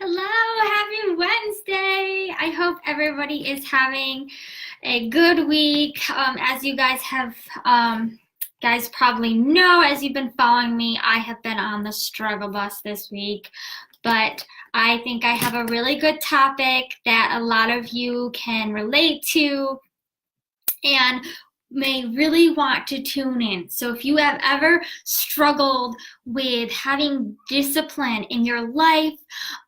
Hello, happy Wednesday. I hope everybody is having a good week. As you guys probably know, as you've been following me, I have been on the struggle bus this week. But I think I have a really good topic that a lot of you can relate to and may really want to tune in. So if you have ever struggled with having discipline in your life,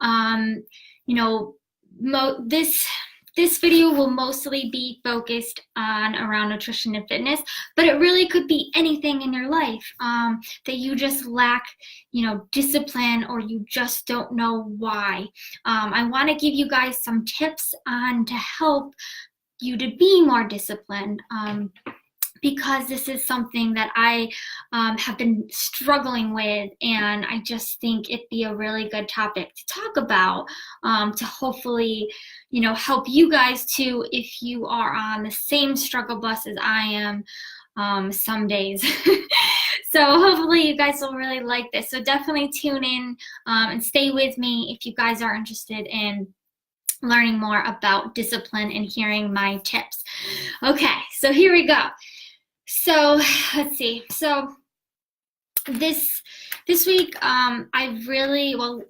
you know, this video will mostly be focused on around nutrition and fitness, but it really could be anything in your life that you just lack, discipline, or you just don't know why. I want to give you guys some tips on to help you to be more disciplined, because this is something that I have been struggling with, and I just think it'd be a really good topic to talk about, to hopefully, help you guys too if you are on the same struggle bus as I am some days. So hopefully you guys will really like this. So definitely tune in and stay with me if you guys are interested in learning more about discipline and hearing my tips. Okay, so here we go. So let's see. So this week,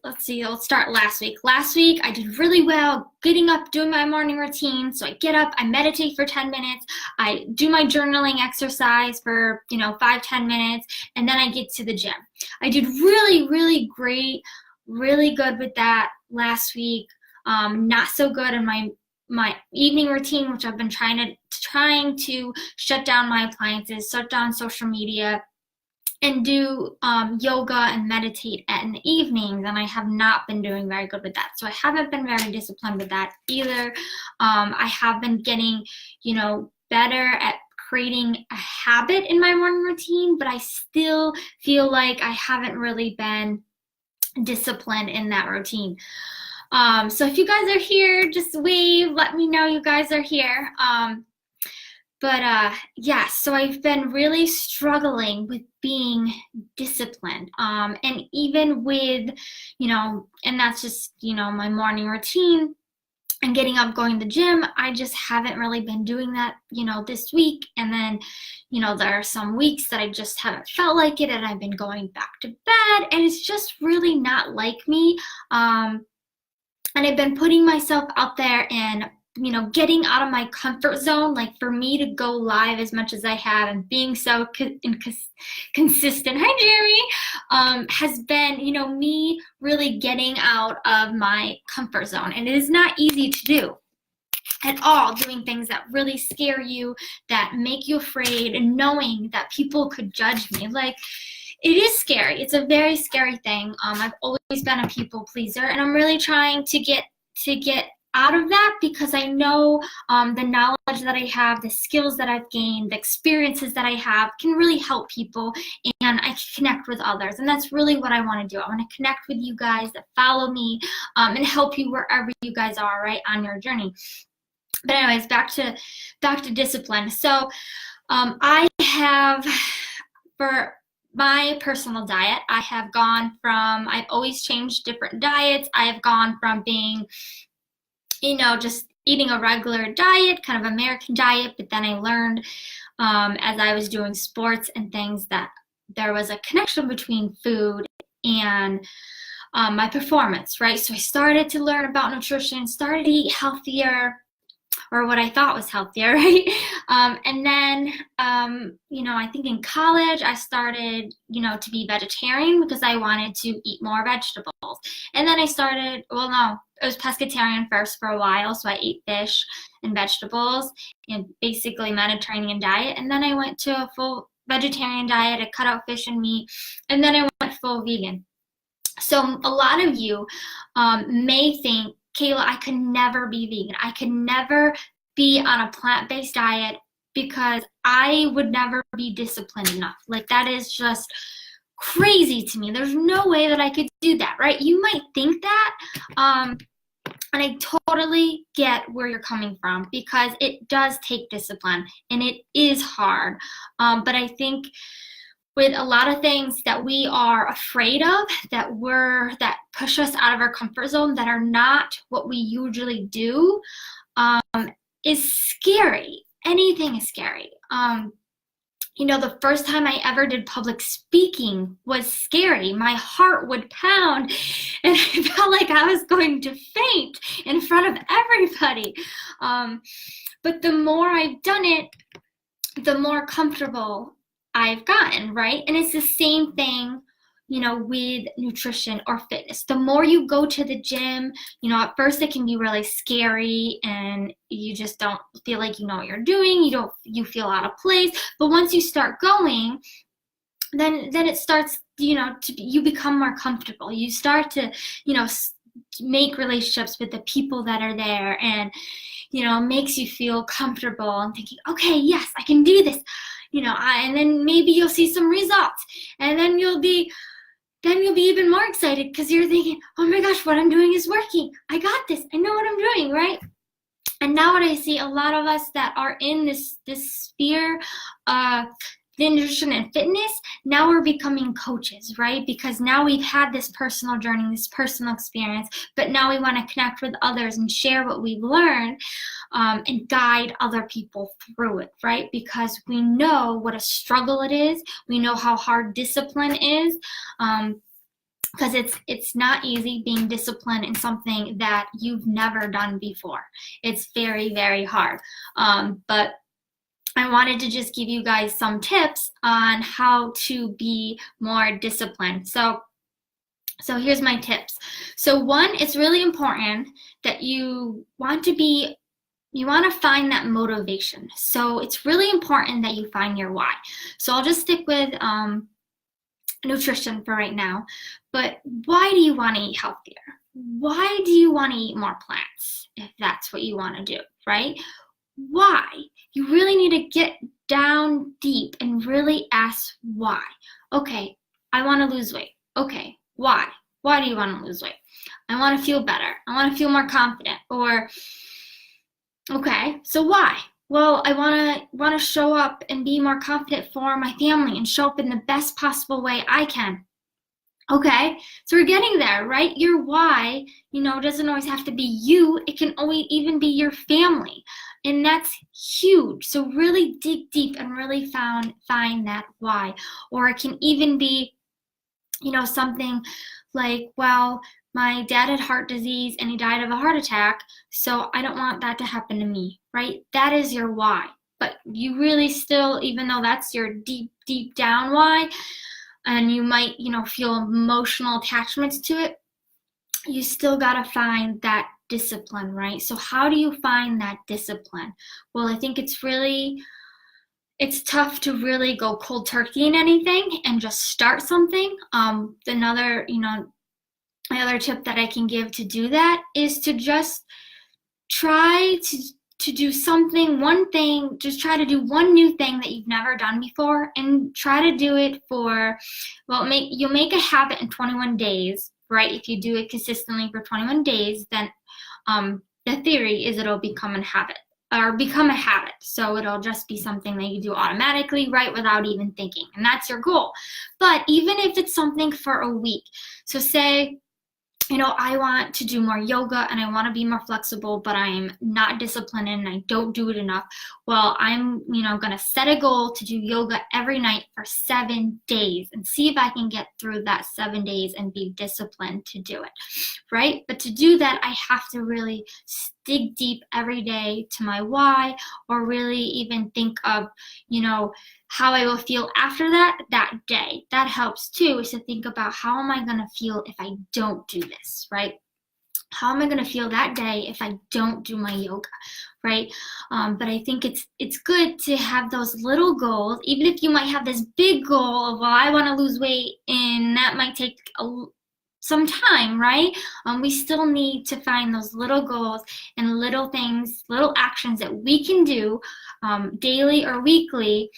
let's start last week. Last week, I did really well getting up, doing my morning routine. So I get up, I meditate for 10 minutes, I do my journaling exercise for, 5-10 minutes, and then I get to the gym. I did really, really great, really good with that last week. Not so good in my evening routine, which I've been trying to shut down my appliances, shut down social media, and do yoga and meditate in the evenings, and I have not been doing very good with that. So I haven't been very disciplined with that either. I have been getting, better at creating a habit in my morning routine, but I still feel like I haven't really been disciplined in that routine. So if you guys are here, just wave, let me know you guys are here. Yeah, so I've been really struggling with being disciplined. And even with, and that's just, my morning routine and getting up, going to the gym, I just haven't really been doing that, this week. And then, there are some weeks that I just haven't felt like it, and I've been going back to bed, and it's just really not like me. And I've been putting myself out there and, getting out of my comfort zone, like for me to go live as much as I have and being so consistent, hi Jeremy, has been, me really getting out of my comfort zone. And it is not easy to do at all, doing things that really scare you, that make you afraid, and knowing that people could judge me. Like, it is scary. It's a very scary thing. I've always been a people pleaser, and I'm really trying to get out of that, because I know the knowledge that I have, the skills that I've gained, the experiences that I have can really help people, and I can connect with others. And that's really what I want to do. I want to connect with you guys that follow me, and help you wherever you guys are, right, on your journey. But anyways, back to discipline. So I have, for my personal diet, I've always changed different diets. I have gone from being, just eating a regular diet, kind of American diet, but then I learned as I was doing sports and things that there was a connection between food and my performance, right? So I started to learn about nutrition, started to eat healthier, or what I thought was healthier, right? And then, I think in college I started, to be vegetarian because I wanted to eat more vegetables. And then I started, it was pescatarian first for a while, so I ate fish and vegetables and basically Mediterranean diet. And then I went to a full vegetarian diet. I cut out fish and meat, and then I went full vegan. So a lot of you may think, Kayla, I could never be vegan. I could never be on a plant-based diet because I would never be disciplined enough. Like, that is just crazy to me. There's no way that I could do that, right? You might think that, and I totally get where you're coming from, because it does take discipline and it is hard. But I think with a lot of things that we are afraid of, that push us out of our comfort zone, that are not what we usually do, is scary. Anything is scary. The first time I ever did public speaking was scary. My heart would pound and I felt like I was going to faint in front of everybody. But the more I've done it, the more comfortable I've gotten, right? And it's the same thing, with nutrition or fitness. The more you go to the gym, at first it can be really scary and you just don't feel like you know what you're doing. You feel out of place. But once you start going, then it starts, you become more comfortable. You start to, make relationships with the people that are there, and makes you feel comfortable and thinking, okay, yes, I can do this, and then maybe you'll see some results, and then you'll be even more excited because you're thinking, oh my gosh, what I'm doing is working. I got this. I know what I'm doing, right? And now what I see, a lot of us that are in this sphere of nutrition and fitness, now we're becoming coaches, right? Because now we've had this personal journey, this personal experience, but now we want to connect with others and share what we've learned, and guide other people through it, right? Because we know what a struggle it is. We know how hard discipline is, because it's not easy being disciplined in something that you've never done before. It's very, very hard. But I wanted to just give you guys some tips on how to be more disciplined. So here's my tips. So one, it's really important that you want to find that motivation. So it's really important that you find your why. So I'll just stick with nutrition for right now. But why do you want to eat healthier? Why do you want to eat more plants if that's what you want to do, right? Why? You really need to get down deep and really ask why. Okay, I want to lose weight. Okay, why? Why do you want to lose weight? I want to feel better. I want to feel more confident. Or, okay, so why? Well, I want to show up and be more confident for my family and show up in the best possible way I can. Okay, so we're getting there, right? Your why, doesn't always have to be you. It can always even be your family. And that's huge. So really dig deep and really find that why. Or it can even be, something like, well, my dad had heart disease and he died of a heart attack, so I don't want that to happen to me, right? That is your why. But you really still, even though that's your deep, deep down why, and you might, feel emotional attachments to it, you still got to find that discipline, right? So how do you find that discipline? Well, I think it's tough to really go cold turkey in anything and just start something. Another tip that I can give to do that is to just try to do something, one thing, just try to do one new thing that you've never done before, and try to do it for, you'll make a habit in 21 days, right? If you do it consistently for 21 days, then the theory is it'll become a habit. So it'll just be something that you do automatically, right, without even thinking. And that's your goal. But even if it's something for a week, so say, I want to do more yoga and I want to be more flexible, but I'm not disciplined and I don't do it enough. Well, I'm, going to set a goal to do yoga every night for 7 days and see if I can get through that 7 days and be disciplined to do it, right? But to do that, I have to really dig deep every day to my why, or really even think of, how I will feel after that day. That helps too, is to think about, how am I going to feel if I don't do this, right? How am I going to feel that day if I don't do my yoga, right? But I think it's good to have those little goals, even if you might have this big goal of, well, I want to lose weight, and that might take some time, right? We still need to find those little goals and little things, little actions that we can do daily or weekly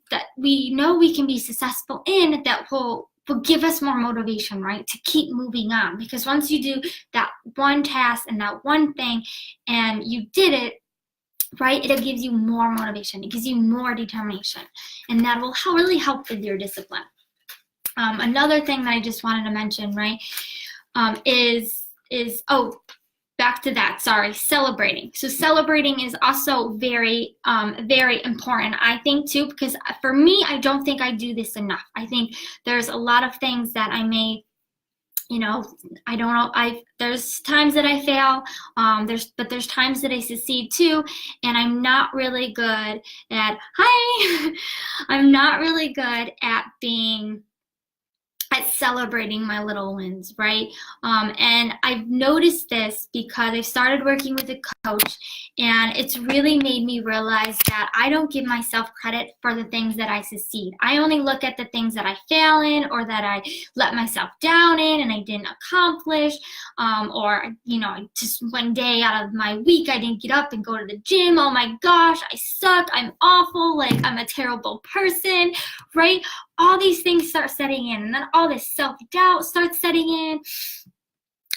that we know we can be successful in, that will give us more motivation, right, to keep moving on. Because once you do that one task and that one thing and you did it, right? It gives you more motivation. It gives you more determination. And that will really help with your discipline. Another thing that I just wanted to mention, right, back to that, sorry, celebrating. So celebrating is also very, very important, I think, too, because for me, I don't think I do this enough. I think there's a lot of things that I may, I don't know, there's times that I fail, but there's times that I succeed too, and I'm not really good at, I'm not really good at celebrating my little wins, right? And I've noticed this because I started working with a coach, and it's really made me realize that I don't give myself credit for the things that I succeed. I only look at the things that I fail in, or that I let myself down in and I didn't accomplish, or just one day out of my week I didn't get up and go to the gym. Oh my gosh, I suck, I'm awful, like I'm a terrible person, right? All these things start setting in, and then all this self-doubt starts setting in,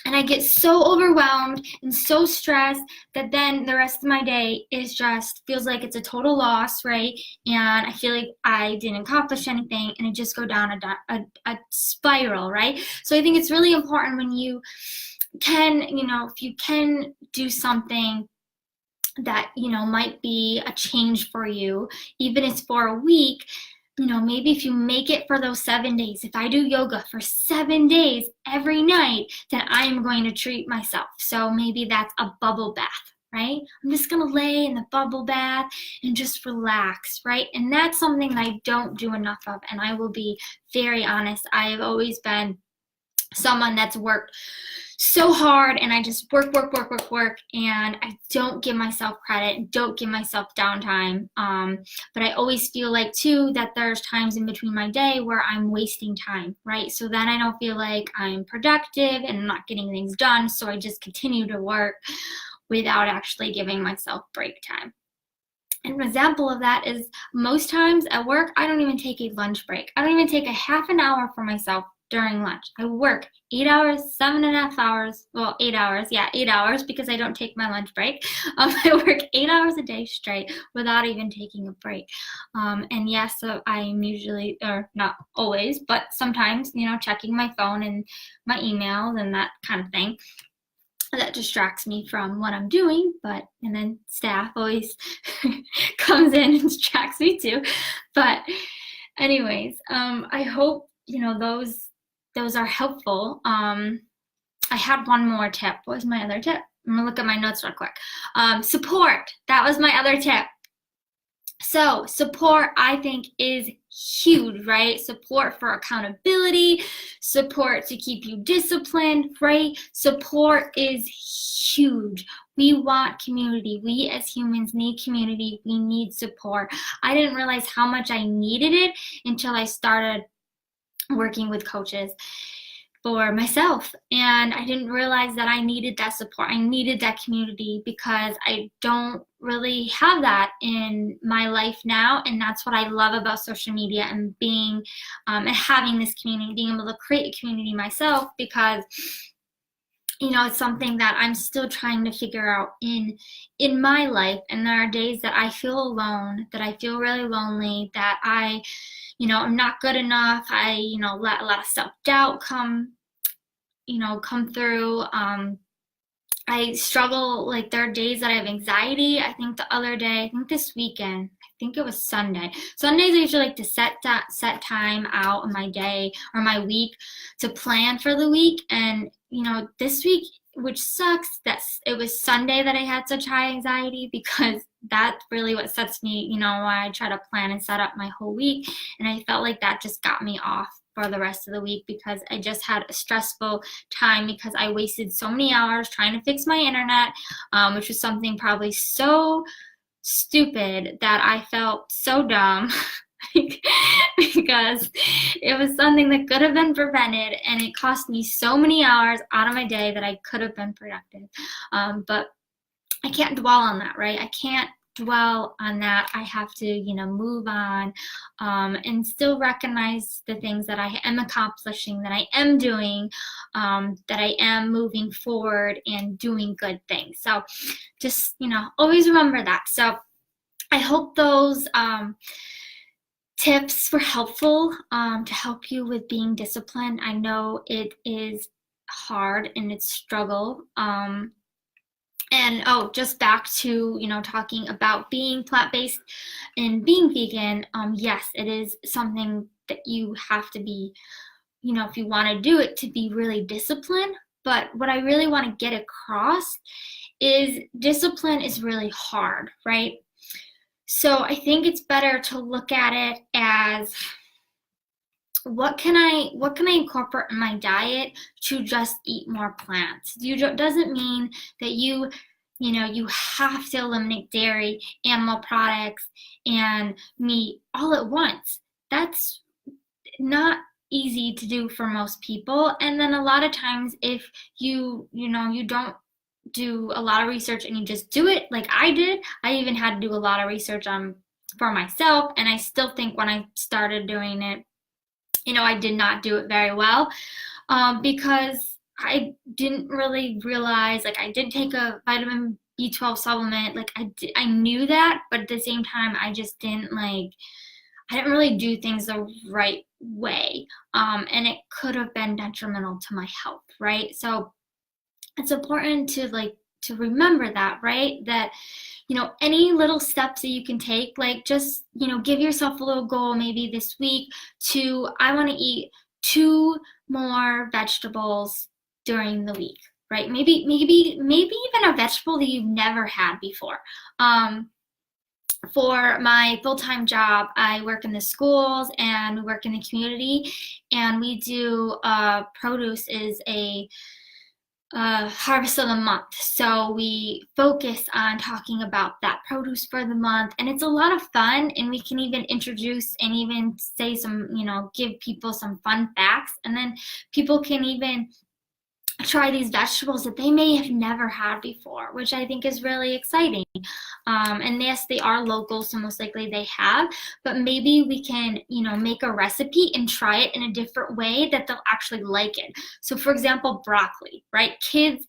and I get so overwhelmed and so stressed that then the rest of my day feels like it's a total loss, right? And I feel like I didn't accomplish anything, and I just go down a spiral, right? So I think it's really important when you can, if you can do something that, might be a change for you, even if it's for a week, maybe if you make it for those 7 days, if I do yoga for 7 days every night, then I am going to treat myself. So maybe that's a bubble bath, right? I'm just going to lay in the bubble bath and just relax, right? And that's something that I don't do enough of. And I will be very honest, I have always been someone that's worked so hard, and I just work, and I don't give myself credit, don't give myself downtime. But I always feel like too that there's times in between my day where I'm wasting time, right? So then I don't feel like I'm productive and I'm not getting things done, so I just continue to work without actually giving myself break time. An example of that is most times at work, I don't even take a lunch break. I don't even take a half an hour for myself during lunch. I work 8 hours, 7.5 hours, well, 8 hours, 8 hours, because I don't take my lunch break. I work 8 hours a day straight without even taking a break. And yes, so I'm usually, or not always, but sometimes, checking my phone and my emails and that kind of thing. That distracts me from what I'm doing, and then staff always comes in and distracts me too. But anyways, I hope, those are helpful. I had one more tip. What was my other tip? I'm gonna look at my notes real quick. Support, that was my other tip. So support, I think, is huge, right? Support for accountability, support to keep you disciplined, right? Support is huge. We want community. We as humans need community. We need support. I didn't realize how much I needed it until I started working with coaches for myself, and I didn't realize that I needed that support. I needed that community because I don't really have that in my life now, and that's what I love about social media and being and having this community, being able to create a community myself, because it's something that I'm still trying to figure out in my life. And there are days that I feel alone, that I feel really lonely, that I'm not good enough. I let a lot of self-doubt come through. I struggle, like there are days that I have anxiety. I think this weekend, I think it was Sunday. Sundays I usually like to set time out in my day or my week to plan for the week. And this week, which sucks, that it was Sunday that I had such high anxiety, because that's really what sets me, why I try to plan and set up my whole week. And I felt like that just got me off for the rest of the week, because I just had a stressful time because I wasted so many hours trying to fix my internet, which was something probably so stupid that I felt so dumb because it was something that could have been prevented, and it cost me so many hours out of my day that I could have been productive. But I can't dwell on that, right? I can't dwell on that. I have to, move on, and still recognize the things that I am accomplishing, that I am doing, that I am moving forward and doing good things. So just, always remember that. So I hope those tips were helpful to help you with being disciplined. I know it is hard and it's struggle. And just back to, talking about being plant-based and being vegan. Yes, it is something that you have to be, if you want to do it, to be really disciplined. But what I really want to get across is discipline is really hard, right? So I think it's better to look at it as, what can I incorporate in my diet to just eat more plants? Doesn't mean that you have to eliminate dairy, animal products, and meat all at once. That's not easy to do for most people. And then a lot of times, if you don't do a lot of research and you just do it like I did, I even had to do a lot of research for myself, and I still think when I started doing it, I did not do it very well, because I didn't really realize, like, I did take a vitamin B12 supplement, like I knew that, but at the same time, I just didn't really do things the right way, and it could have been detrimental to my health, right? So it's important to remember that, right? That, any little steps that you can take, like just, give yourself a little goal maybe this week I want to eat 2 more vegetables during the week, right? Maybe even a vegetable that you've never had before. For my full-time job, I work in the schools and we work in the community, and we do produce is a harvest of the month. So we focus on talking about that produce for the month, and it's a lot of fun, and we can even introduce and even say some, give people some fun facts, and then people can even try these vegetables that they may have never had before, which I think is really exciting. And yes, they are local, so most likely they have, but maybe we can, make a recipe and try it in a different way that they'll actually like it. So for example, broccoli, right? Kids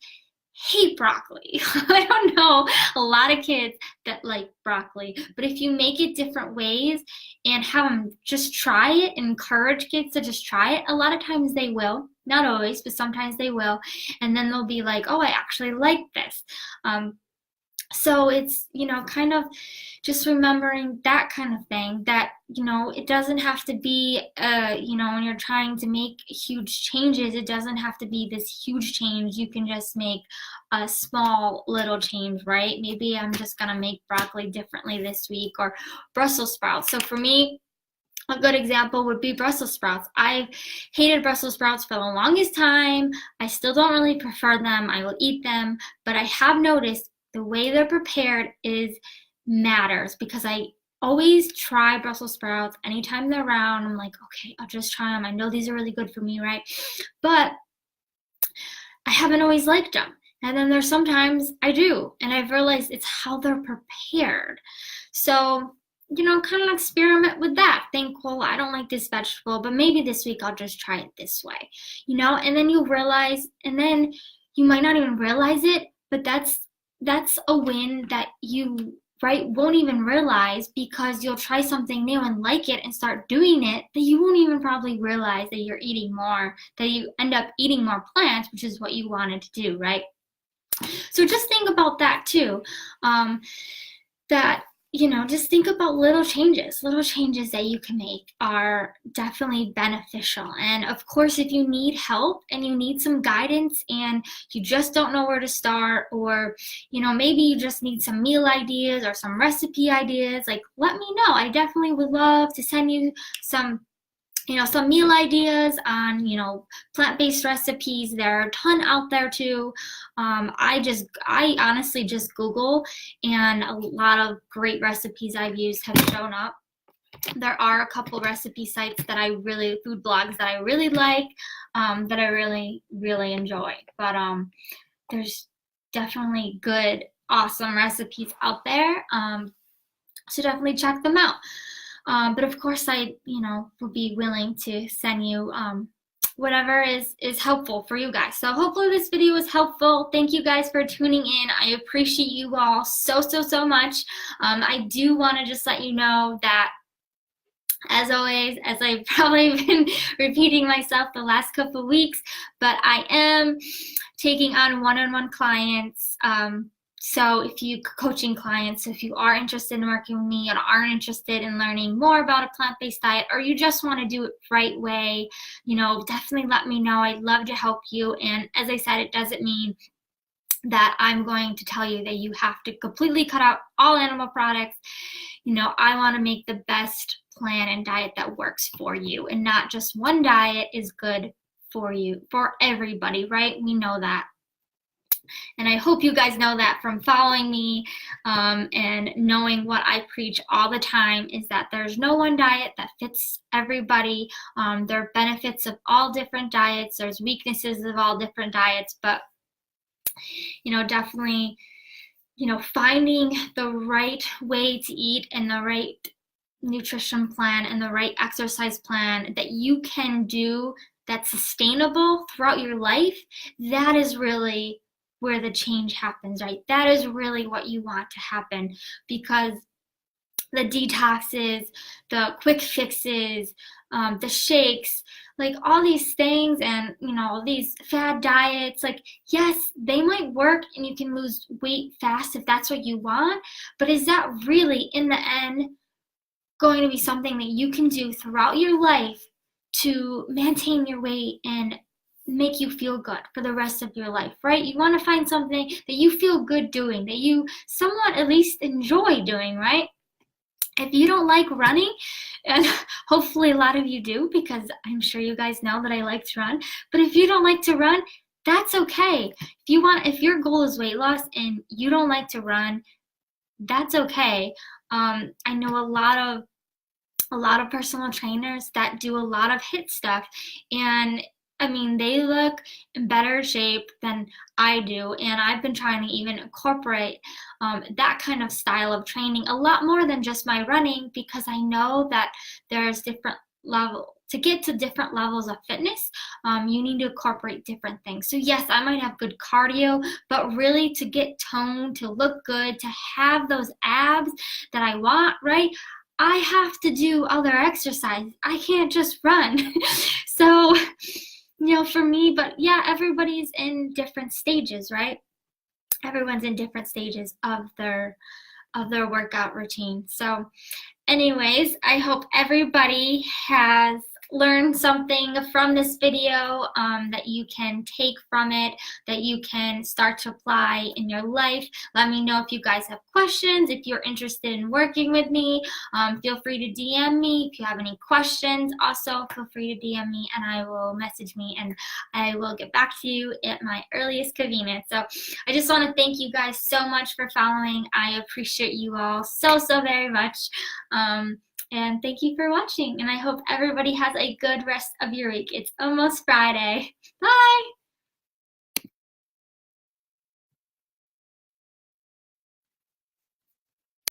hate broccoli. I don't know a lot of kids that like broccoli, but if you make it different ways and have them just try it and encourage kids to just try it, a lot of times they will. Not always, but sometimes they will. And then they'll be like, oh, I actually like this. So it's, kind of just remembering that kind of thing, that, it doesn't have to be, when you're trying to make huge changes, it doesn't have to be this huge change. You can just make a small little change, right? Maybe I'm just going to make broccoli differently this week, or Brussels sprouts. So for me, a good example would be Brussels sprouts. I've hated Brussels sprouts for the longest time. I still don't really prefer them. I will eat them, but I have noticed the way they're prepared matters, because I always try Brussels sprouts anytime they're around. I'm like, okay, I'll just try them. I know these are really good for me, right? But I haven't always liked them. And then there's sometimes I do, and I've realized it's how they're prepared. So, kind of experiment with that. Think, well, I don't like this vegetable, but maybe this week I'll just try it this way, and then you realize, and then you might not even realize it, but that's a win that you, right, won't even realize, because you'll try something new and like it and start doing it, that you won't even probably realize that you're eating more, that you end up eating more plants, which is what you wanted to do, right? So just think about that too. That, just think about little changes that you can make are definitely beneficial. And of course, if you need help and you need some guidance and you just don't know where to start, or, maybe you just need some meal ideas or some recipe ideas, like, let me know. I definitely would love to send you some meal ideas on, plant-based recipes. There are a ton out there too. I honestly just Google, and a lot of great recipes I've used have shown up. There are a couple recipe sites food blogs that I really like, that I really, really enjoy. But there's definitely good awesome recipes out there. So definitely check them out. But of course, I, will be willing to send you whatever is helpful for you guys. So hopefully this video was helpful. Thank you guys for tuning in. I appreciate you all so much. I do want to just let you know that, as always, as I've probably been repeating myself the last couple of weeks, but I am taking on one-on-one clients. So if you coaching clients, if you are interested in working with me and aren't interested in learning more about a plant-based diet, or you just want to do it the right way, definitely let me know. I'd love to help you. And as I said, it doesn't mean that I'm going to tell you that you have to completely cut out all animal products. I want to make the best plan and diet that works for you, and not just one diet is good for you, for everybody, right? We know that. And I hope you guys know that from following me and knowing what I preach all the time, is that there's no one diet that fits everybody. There are benefits of all different diets. There's weaknesses of all different diets, but definitely, finding the right way to eat and the right nutrition plan and the right exercise plan that you can do that's sustainable throughout your life, that is really where the change happens, right? That is really what you want to happen, because the detoxes, the quick fixes, the shakes, like all these things, and these fad diets, like, yes, they might work and you can lose weight fast if that's what you want, but is that really in the end going to be something that you can do throughout your life to maintain your weight and make you feel good for the rest of your life, right? You want to find something that you feel good doing, that you somewhat at least enjoy doing, right? If you don't like running, and hopefully a lot of you do, because I'm sure you guys know that I like to run, but if you don't like to run, that's okay. If your goal is weight loss and you don't like to run, that's okay. I know a lot of personal trainers that do a lot of HIIT stuff, and they look in better shape than I do, and I've been trying to even incorporate that kind of style of training a lot more than just my running, because I know that there's different levels. To get to different levels of fitness, you need to incorporate different things. So yes, I might have good cardio, but really to get toned, to look good, to have those abs that I want, right? I have to do other exercise. I can't just run. So, for me, but yeah, everybody's in different stages, right? Everyone's in different stages of their workout routine. So anyways, I hope everybody has learned something from this video that you can take from it, that you can start to apply in your life. Let me know if you guys have questions. If you're interested in working with me, feel free to DM me. If you have any questions, also feel free to DM me, and I will message me, and I will get back to you at my earliest convenience. So I just want to thank you guys so much for following. I appreciate you all so very much. And thank you for watching, and I hope everybody has a good rest of your week. It's almost Friday. Bye!